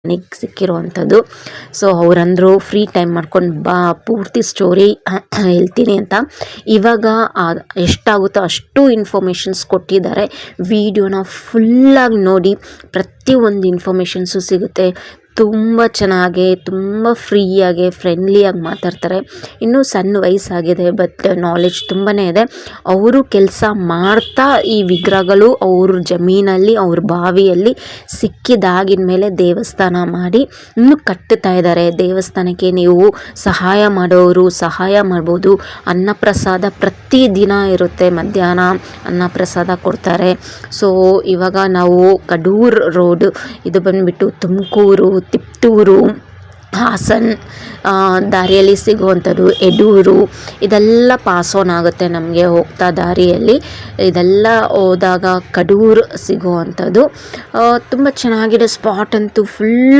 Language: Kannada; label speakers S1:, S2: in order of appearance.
S1: ನನಗೆ ಸಿಕ್ಕಿರುವಂಥದ್ದು. ಸೊ ಅವರಂದರು ಫ್ರೀ ಟೈಮ್ ಮಾಡ್ಕೊಂಡು ಬಾ ಪೂರ್ತಿ ಸ್ಟೋರಿ ಹೇಳ್ತೀನಿ ಅಂತ. ಇವಾಗ ಎಷ್ಟಾಗುತ್ತೋ ಅಷ್ಟು ಇನ್ಫಾರ್ಮೇಷನ್ಸ್ ಕೊಟ್ಟಿದ್ದಾರೆ. ವಿಡಿಯೋನ ಫುಲ್ಲಾಗಿ ನೋಡಿ ಪ್ರತಿಯೊಂದು ಇನ್ಫಾರ್ಮೇಷನ್ಸು ಸಿಗುತ್ತೆ. ತುಂಬ ಚೆನ್ನಾಗಿ ತುಂಬ ಫ್ರೀಯಾಗಿ ಫ್ರೆಂಡ್ಲಿಯಾಗಿ ಮಾತಾಡ್ತಾರೆ. ಇನ್ನೂ ಸಣ್ಣ ವಯಸ್ಸಾಗಿದೆ, ಬಟ್ ನಾಲೆಡ್ಜ್ ತುಂಬಾ ಇದೆ. ಅವರು ಕೆಲಸ ಮಾಡ್ತಾ ಈ ವಿಗ್ರಹಗಳು ಅವ್ರ ಜಮೀನಲ್ಲಿ ಅವ್ರ ಬಾವಿಯಲ್ಲಿ ಸಿಕ್ಕಿದಾಗಿನ ಮೇಲೆ ದೇವಸ್ಥಾನ ಮಾಡಿ ಇನ್ನೂ ಕಟ್ಟುತ್ತಾ ಇದ್ದಾರೆ. ದೇವಸ್ಥಾನಕ್ಕೆ ನೀವು ಸಹಾಯ ಮಾಡೋರು ಸಹಾಯ ಮಾಡ್ಬೋದು. ಅನ್ನಪ್ರಸಾದ ಪ್ರತಿದಿನ ಇರುತ್ತೆ, ಮಧ್ಯಾಹ್ನ ಅನ್ನಪ್ರಸಾದ ಕೊಡ್ತಾರೆ. ಸೊ ಇವಾಗ ನಾವು ಕಡೂರು ರೋಡ್, ಇದು ಬಂದುಬಿಟ್ಟು ತುಮಕೂರು, ತಿಪ್ಟೂರು, ಹಾಸನ್ ದಾರಿಯಲ್ಲಿ ಸಿಗುವಂಥದ್ದು, ಯಡೂರು, ಇದೆಲ್ಲ ಪಾಸ್ ಆನ್ ಆಗುತ್ತೆ ನಮಗೆ ಹೋಗ್ತಾ ದಾರಿಯಲ್ಲಿ. ಇದೆಲ್ಲ ಹೋದಾಗ ಕಡೂರು ಸಿಗುವಂಥದ್ದು ತುಂಬ ಚೆನ್ನಾಗಿದೆ. ಸ್ಪಾಟ್ ಅಂತೂ ಫುಲ್